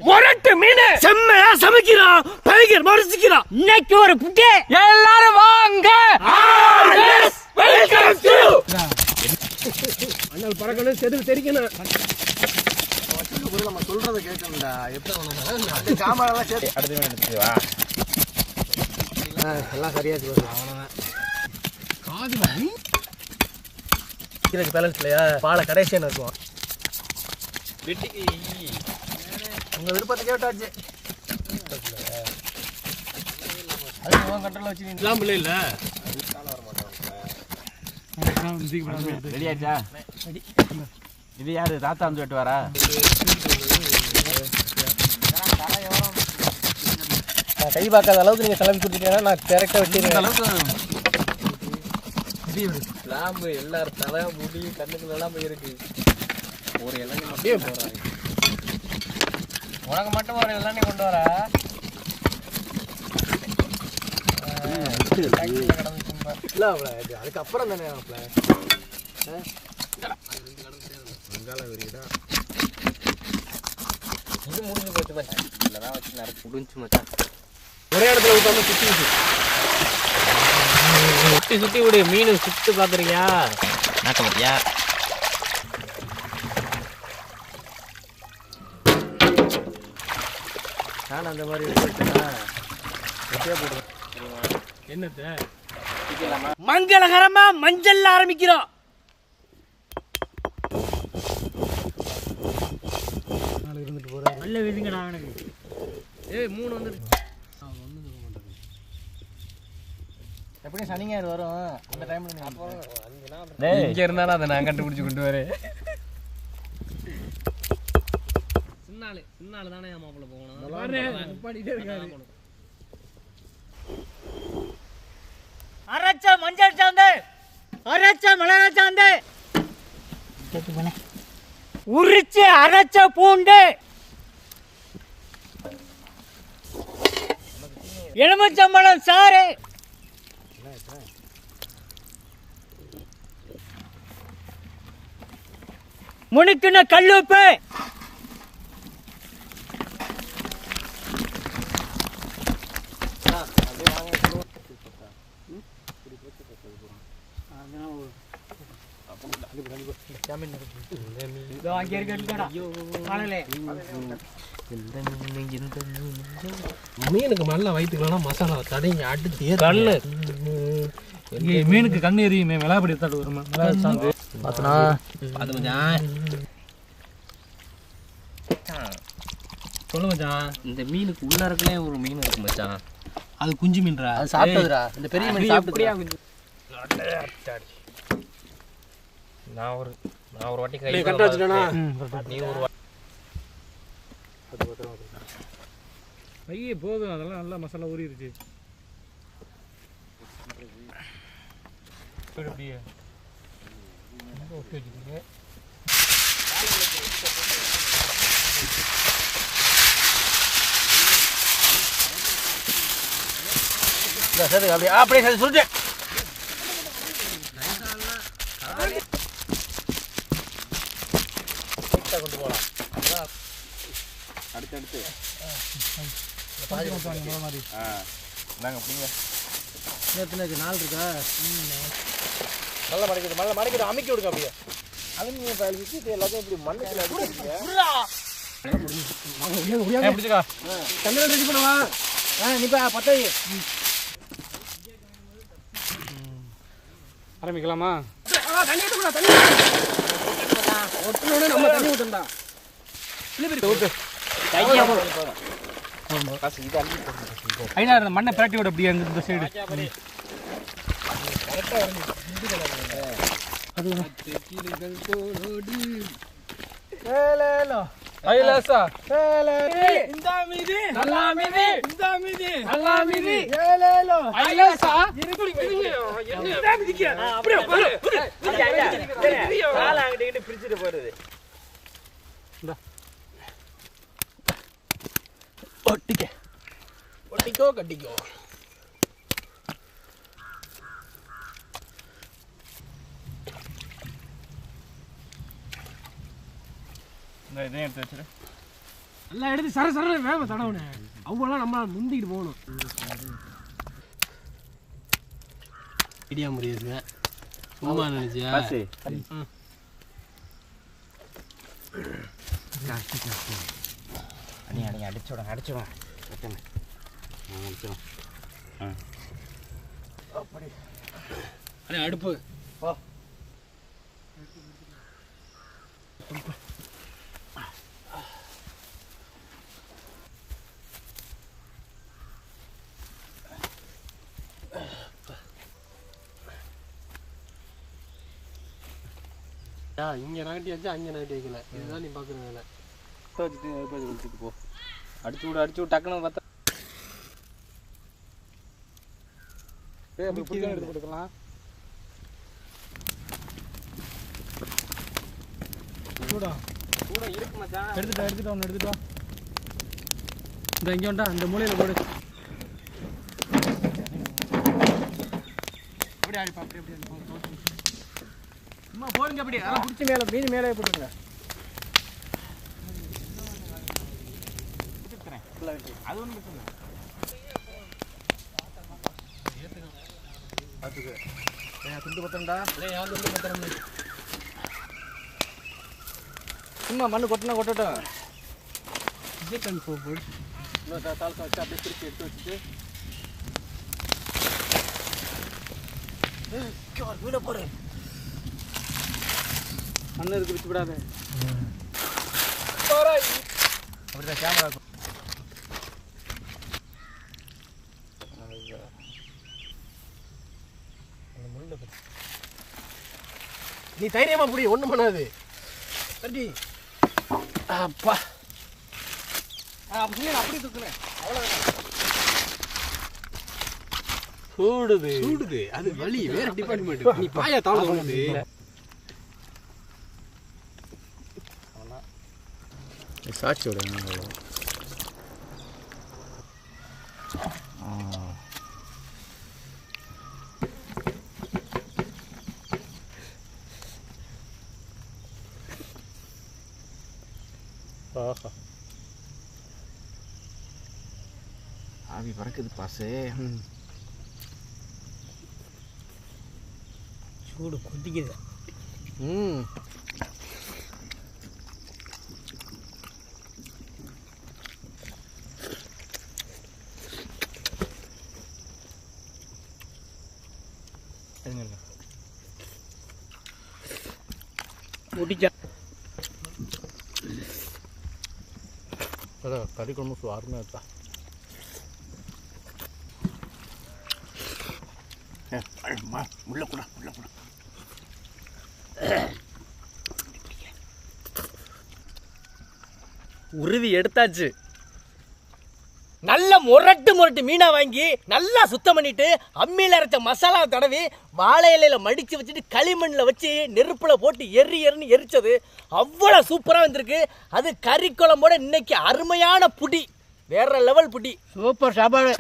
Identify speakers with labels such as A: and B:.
A: மொரட்டு மீன் செம்மையா சமைக்கிறான். டைகர் மரிச்சிக்கிறான். இன்னைக்கு ஒரு புட்டி எல்லாரும் வாங்க. அண்ணல் பறக்கணும், செதில் தெரிக்கணும். நம்ம சொல்றத கேட்கணும்டா. எப்படி சாமான் சேர்த்து அடுத்து வா. எல்லாம் சரியாச்சு வரும். அவ்வளவுதான். காது மாதிரி இதுக்கு பேலன்ஸ் இல்லையா? பாலை கடைசியாக இருக்கும். வெட்டிக்கு உங்கள் விருப்பத்தை கேட்டாச்சு. அது உன் கண்ட்ரோல் வச்சு இல்லாம இல்லை.
B: ரெடியாச்சா? இது யாரு? தாத்தா வந்து வெட்டு வரா?
A: நான் கை பார்க்காத அளவுக்கு நீங்கள் கிளம்பி கொடுத்துட்டீங்கன்னா நான் கரெக்டாக வெட்டிடுறேன். அளவுக்கு லாம்பு எல்லாரும் தலை முடி கண்ணுக்குள்ள எல்லாம் போயிருக்கு. ஒரு இளநீ மட்டும் போறாங்க. உனக்கு மட்டும் ஒரு இளநீ கொண்டு வர இல்லை அவள இது அதுக்கப்புறம் தானே அவள வெங்காயம் வெறியடா. இது முடிஞ்சு போச்சு மச்சான். இல்லைதான் வச்சு நிறைய முடிஞ்சு மச்சான். ஒரே இடத்துல விட்டாம சுற்றி சுற்றி சுற்றி விடு. மீன் சுற்றி பார்க்குறீங்க
B: நாக்க பார்த்தியா?
A: நான் அந்த மாதிரி போடுவேன். என்னத்த மங்களகரமா மஞ்சள் ஆரம்பிக்கிறோம். இருந்துட்டு போறேன். நல்ல விடுங்கடா எனக்கு. ஏய் 3 வந்துருச்சு. எப்படியும் சனி ஞாயிறு வரும். அந்த டைம்ல இங்க இருந்தாலும் அதை நான் கண்டுபிடிச்சு கொண்டு வரேன். சின்னாலு தானே மாப்பிள்ள போகணும். பாடிட்டே இருக்காரு. அரைச்ச மஞ்சள் சாந்து, அரைச்ச மிளகா சாந்து, உரிச்சு அரைச்ச பூண்டு, எலுமிச்சம்பழம் சாறு, முனிக்குன கல்லுப்பு, மீனுக்கு நல்ல வயிற்றுக்கலாம் மசாலா தடைங்க அடுத்து கண்ணு. மீனுக்கு கண்ணு எரியுமே. மிளகாப்படி எடுத்தாட்டு வருமா? பார்த்தனா அது மச்சான். சொல்லு மச்சான். இந்த மீனுக்கு உள்ளாரக்குள்ளே ஒரு மீன் இருக்கு மச்சான். அது குஞ்சு மீன்ரா. அது சாப்பிட்டதுடா. இந்த பெரிய மீன் சாப்பிட்டு நான் ஒரு வாட்டி கை கட்ட வச்சுட்டேனா? நீ ஒரு ஐயே போதும். அதெல்லாம் நல்லா மசாலா ஊறிடுச்சு. அப்படியே ஓகே வச்சுக்கோங்க. அப்படியே அப்படியே சொல்லிட்டு கொண்டு போகலாம். அடுத்தடுத்து நாங்கள் நாள் இருக்கா? நல்லா மறைக்குது. நல்லா மறைக்குது. அமைக்க விடுங்க. அப்படியே அலுமினியம் ஃபைல் வச்சு எல்லாத்தையும் இப்படி மண்ணுக்குள்ள பிடிச்சிக்கா. தண்ணியில் ரெடி பண்ணுவா. நிப்பா பத்தை ஆரம்பிக்கலாமா? தண்ணி ஊற்றுடா. தண்ணி ஒட்டுனோட நம்ம தண்ணி ஊற்றா. ஐயா இந்த மண்ணை பிரட்டி விட. அப்படியே இந்த சைடு பிரிச்சுட்டு போறது. ஒட்டிக்கோ கட்டிக்கோ. இந்த இதையும் எடுத்து வச்சிரு.
C: எல்லாம் எடுத்து சர சர வேக தடவுனே. அவங்களாம் நம்ம முந்திக்கிட்டு போகணும். ஐடியா முடியுதுங்க. சும்மா நினைச்சியா?
B: அடி அடிச்சுடுங்க அடிச்சுடுங்க.
C: அடுப்பு இங்கே நகட்டி வச்சு அங்கே நகட்டி வைக்கல. இதுதான் நீ பார்க்குற வேலை.
A: வச்சுட்டு கொடுத்துட்டு போ. அடிச்சு விடு டக்குன்னு பார்த்தா எடுத்து கொடுக்கலாம். எடுத்துட்டா ஒன்று எடுத்துட்டா.
C: இந்த இங்கே வேண்டா இந்த மூலையில் போடு. அப்படியே அடிப்பா அப்படி சும்மா போடுங்க. அப்படி அதெல்லாம் பிடிச்சி மேலே மீன் மேலே போட்டுருங்க.
B: அது ஒன்று பிரச்சனை
A: பார்த்துக்கு துண்டு பத்தண்டா. சும்மா மண்ணு கொட்டினா கொட்டட்டும். இன்னொரு தாளத்தை வச்சு அப்படியே திருப்பி எடுத்து வச்சுட்டு வீட போடு. மண்ணு இருக்கு வச்சு விடாத. அப்படிதான் கேமரா இருக்கும்.
C: நீ தைரியமா புடி, ஒன்றும் பண்ணாது. கட்டி அப்பா அப்படி தூக்குறேன். சூடுது அது வலி. வேற டிபார்ட்மெண்ட். நீ பாயா தாள போடுது.
B: சாட்சி விடுங்க. ஆவி பறக்குது பாசு.
C: சூடு கொதிக்குது. முடிச்சா
A: கறி குழம்பு சுவாரமாக இருக்கா.
B: உள்ள கூட
C: உருவி எடுத்தாச்சு. நல்ல முரட்டு மீனா வாங்கி நல்லா சுத்தம் பண்ணிட்டு அம்மியில் அரைச்ச மசாலா தடவி வாழை இலையில மடித்து வச்சுட்டு களிமண்ணில் வச்சு நெருப்பில் போட்டு எரின்னு எரிச்சது அவ்வளோ சூப்பராக வந்திருக்கு. அது கறி குழம்போட இன்னைக்கு அருமையான புடி, வேற லெவல் புடி.
B: சூப்பர் சாப்பாடு.